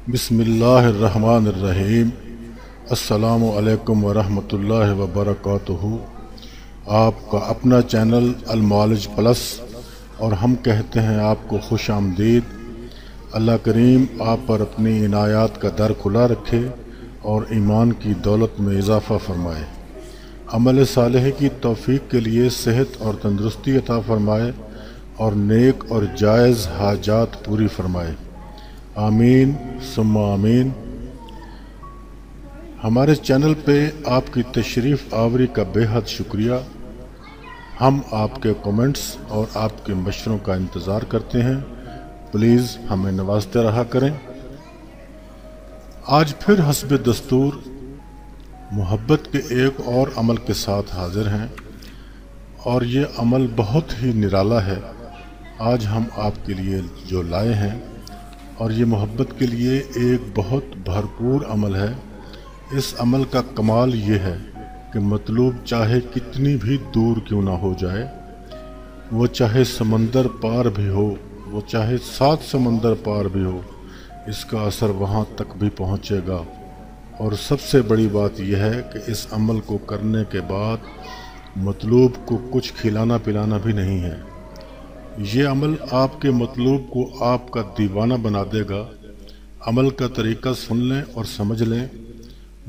बिस्मिल्लाहिर्रहमानिर्रहीम। अस्सलामु अलैकुम वरहमतुल्लाहि वबरकातुहू। आपका अपना चैनल अलमौलिज प्लस और हम कहते हैं आपको खुश आमदीद। अल्लाह करीम आप पर अपनी इनायात का दर खुला रखे और ईमान की दौलत में इजाफ़ा फरमाए। अमल सालेह की तौफीक के लिए सेहत और तंदुरुस्ती अता फरमाए और नेक और जायज़ हाजात पूरी फरमाए। आमीन सुम्मा आमीन। हमारे चैनल पे आपकी तशरीफ़ आवरी का बेहद शुक्रिया। हम आपके कमेंट्स और आपके मशवरों का इंतज़ार करते हैं। प्लीज़ हमें नवाजते रहा करें। आज फिर हस्ब दस्तूर मोहब्बत के एक और अमल के साथ हाजिर हैं और ये अमल बहुत ही निराला है। आज हम आपके लिए जो लाए हैं और ये मोहब्बत के लिए एक बहुत भरपूर अमल है। इस अमल का कमाल ये है कि मतलूब चाहे कितनी भी दूर क्यों ना हो जाए, वो चाहे समंदर पार भी हो, वो चाहे 7 समंदर पार भी हो, इसका असर वहाँ तक भी पहुँचेगा। और सबसे बड़ी बात यह है कि इस अमल को करने के बाद मतलूब को कुछ खिलाना पिलाना भी नहीं है। ये अमल आपके मतलूब को आपका दीवाना बना देगा। अमल का तरीका सुन लें और समझ लें।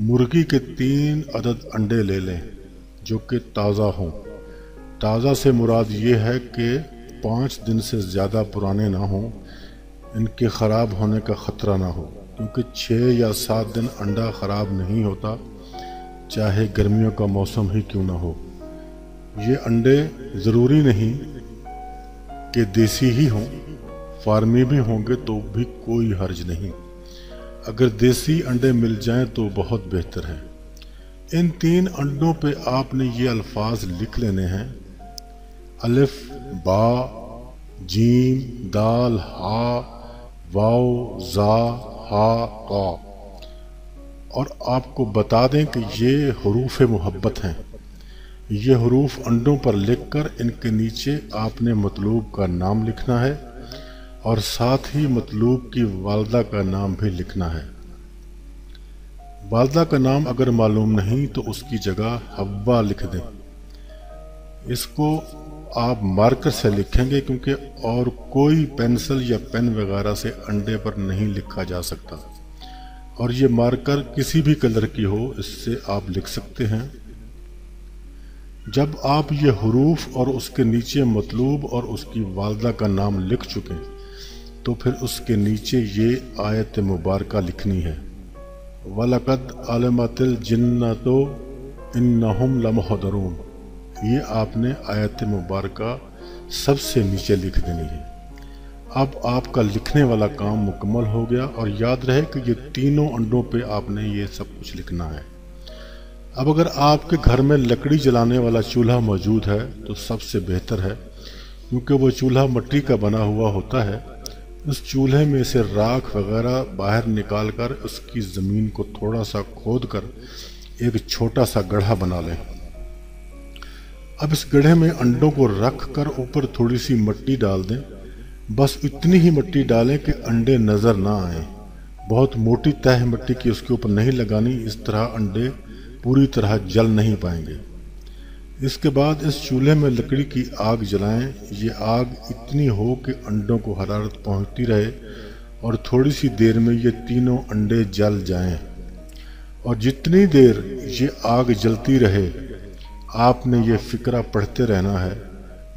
मुर्गी के 3 अदद अंडे ले लें जो कि ताज़ा हों। ताज़ा से मुराद ये है कि 5 दिन से ज़्यादा पुराने ना हों, इनके ख़राब होने का ख़तरा ना हो, क्योंकि 6 या 7 दिन अंडा ख़राब नहीं होता, चाहे गर्मियों का मौसम ही क्यों ना हो। ये अंडे ज़रूरी नहीं कि देसी ही हों, फार्मी भी होंगे तो भी कोई हर्ज नहीं। अगर देसी अंडे मिल जाएं तो बहुत बेहतर है। इन 3 अंडों पे आपने ये अल्फाज लिख लेने हैं: अलिफ बा जीम दाल हा वाव जा हा का। और आपको बता दें कि ये हरूफ मोहब्बत हैं। ये हरूफ अंडों पर लिखकर इनके नीचे आपने मतलूब का नाम लिखना है और साथ ही मतलूब की वालदा का नाम भी लिखना है। वालदा का नाम अगर मालूम नहीं तो उसकी जगह हव्वा लिख दें। इसको आप मार्कर से लिखेंगे, क्योंकि और कोई पेंसिल या पेन वगैरह से अंडे पर नहीं लिखा जा सकता। और ये मार्कर किसी भी कलर की हो, इससे आप लिख सकते हैं। जब आप ये हरूफ और उसके नीचे मतलूब और उसकी वालदा का नाम लिख चुके तो फिर उसके नीचे ये आयत मुबारका लिखनी है: वलक़द अलमतिल जिन्नतो इन्नहुम लमुहदरून। ये आपने आयत मुबारका सबसे नीचे लिख देनी है। अब आपका लिखने वाला काम मुकम्मल हो गया। और याद रहे कि ये तीनों अंडों पे आपने ये सब कुछ लिखना है। अब अगर आपके घर में लकड़ी जलाने वाला चूल्हा मौजूद है तो सबसे बेहतर है, क्योंकि वो चूल्हा मिट्टी का बना हुआ होता है। उस चूल्हे में से राख वगैरह बाहर निकाल कर उसकी ज़मीन को थोड़ा सा खोद कर एक छोटा सा गड्ढा बना लें। अब इस गड्ढे में अंडों को रख कर ऊपर थोड़ी सी मिट्टी डाल दें। बस इतनी ही मिट्टी डालें कि अंडे नज़र ना आए। बहुत मोटी तह मिट्टी की उसके ऊपर नहीं लगानी, इस तरह अंडे पूरी तरह जल नहीं पाएंगे। इसके बाद इस चूल्हे में लकड़ी की आग जलाएं। ये आग इतनी हो कि अंडों को हरारत पहुंचती रहे और थोड़ी सी देर में ये तीनों अंडे जल जाएं। और जितनी देर ये आग जलती रहे आपने ये फ़िक्रा पढ़ते रहना है: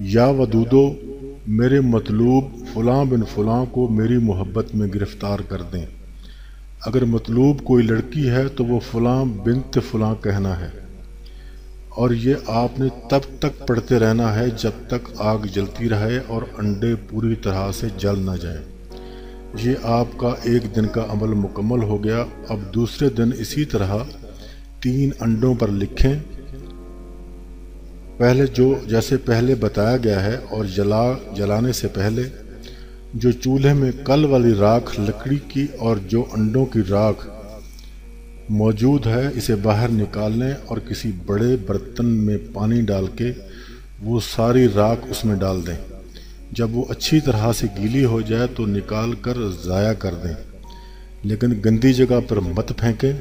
या वदूदो, मेरे मतलूब फ़लाँ बिन फ़लाँ को मेरी मोहब्बत में गिरफ़्तार कर दें। अगर मतलूब कोई लड़की है तो वो फ़लाँ बिन्त फ़लाँ कहना है। और ये आपने तब तक पढ़ते रहना है जब तक आग जलती रहे और अंडे पूरी तरह से जल न जाएं। ये आपका एक दिन का अमल मुकम्मल हो गया। अब दूसरे दिन इसी तरह 3 अंडों पर लिखें, पहले जैसे पहले बताया गया है। और जलाने से पहले जो चूल्हे में कल वाली राख लकड़ी की और जो अंडों की राख मौजूद है, इसे बाहर निकाल लें और किसी बड़े बर्तन में पानी डाल के वो सारी राख उसमें डाल दें। जब वो अच्छी तरह से गीली हो जाए तो निकाल कर ज़ाया कर दें। लेकिन गंदी जगह पर मत फेंकें।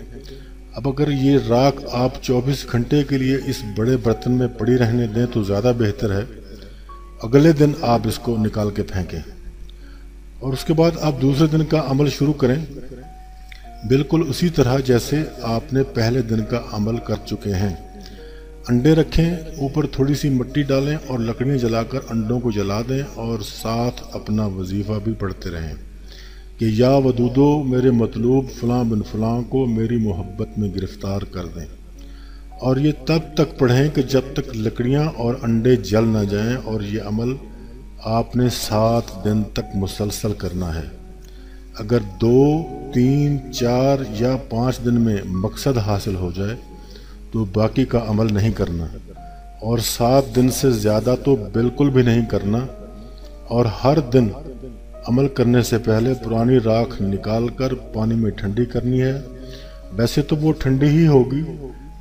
अब अगर ये राख आप 24 घंटे के लिए इस बड़े बर्तन में पड़ी रहने दें तो ज़्यादा बेहतर है। अगले दिन आप इसको निकाल के फेंकें और उसके बाद आप दूसरे दिन का अमल शुरू करें, बिल्कुल उसी तरह जैसे आपने पहले दिन का अमल कर चुके हैं। अंडे रखें, ऊपर थोड़ी सी मिट्टी डालें और लकड़ियाँ जलाकर अंडों को जला दें और साथ अपना वजीफ़ा भी पढ़ते रहें कि या वदूदो मेरे मतलूब फ़लाँ बिन फ़लाँ को मेरी मोहब्बत में गिरफ़्तार कर दें। और ये तब तक पढ़ें कि जब तक लकड़ियाँ और अंडे जल ना जाएं, और ये अमल आपने 7 दिन तक मुसलसल करना है। अगर 2, 3, 4 या 5 दिन में मकसद हासिल हो जाए तो बाकी का अमल नहीं करना, और 7 दिन से ज़्यादा तो बिल्कुल भी नहीं करना। और हर दिन अमल करने से पहले पुरानी राख निकाल कर पानी में ठंडी करनी है। वैसे तो वो ठंडी ही होगी,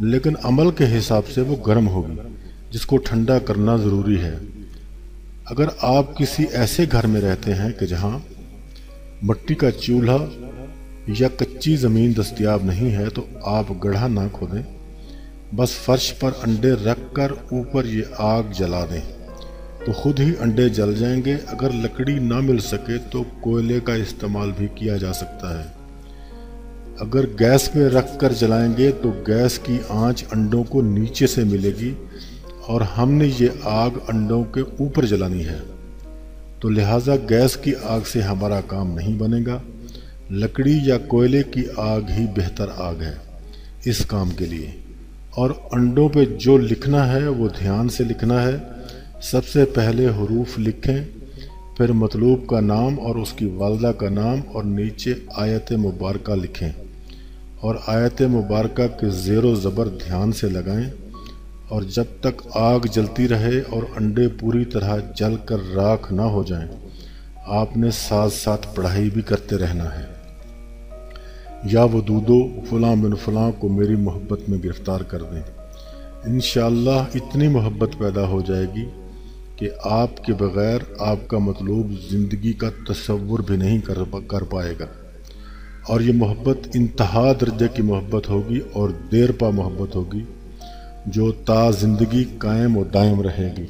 लेकिन अमल के हिसाब से वो गर्म होगी, जिसको ठंडा करना ज़रूरी है। अगर आप किसी ऐसे घर में रहते हैं कि जहाँ मिट्टी का चूल्हा या कच्ची ज़मीन दस्तयाब नहीं है तो आप गड्ढा ना खोदें, बस फर्श पर अंडे रख कर ऊपर ये आग जला दें तो खुद ही अंडे जल जाएंगे। अगर लकड़ी ना मिल सके तो कोयले का इस्तेमाल भी किया जा सकता है। अगर गैस पे रख कर जलाएंगे तो गैस की आंच अंडों को नीचे से मिलेगी और हमने ये आग अंडों के ऊपर जलानी है, तो लिहाजा गैस की आग से हमारा काम नहीं बनेगा। लकड़ी या कोयले की आग ही बेहतर आग है इस काम के लिए। और अंडों पे जो लिखना है वो ध्यान से लिखना है। सबसे पहले हरूफ लिखें, फिर मतलूब का नाम और उसकी वालदा का नाम, और नीचे आयत मुबारका लिखें और आयत मुबारका के ज़ेरो ज़बर ध्यान से लगाएं। और जब तक आग जलती रहे और अंडे पूरी तरह जल कर राख ना हो जाएं, आपने साथ साथ पढ़ाई भी करते रहना है। या वदूदो फ़लाँ बिन फ़लाँ को मेरी मोहब्बत में गिरफ़्तार कर दें। इंशाअल्लाह इतनी मोहब्बत पैदा हो जाएगी कि आपके बग़ैर आपका मतलूब ज़िंदगी का तसव्वुर भी नहीं कर पाएगा। और ये मोहब्बत इंतहा दर्जे की मोहब्बत होगी और देर पा मोहब्बत होगी, जो ता ज़िंदगी कायम और दायम रहेगी।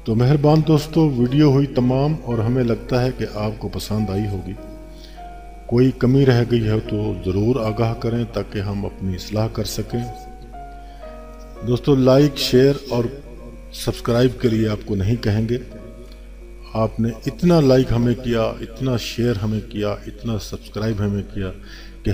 तो मेहरबान दोस्तों, वीडियो हुई तमाम और हमें लगता है कि आपको पसंद आई होगी। कोई कमी रह गई है तो ज़रूर आगाह करें ताकि हम अपनी इस्लाह कर सकें। दोस्तों, लाइक, शेयर और सब्सक्राइब के लिए आपको नहीं कहेंगे। आपने इतना लाइक हमें किया, इतना शेयर हमें किया, इतना सब्सक्राइब हमें किया कि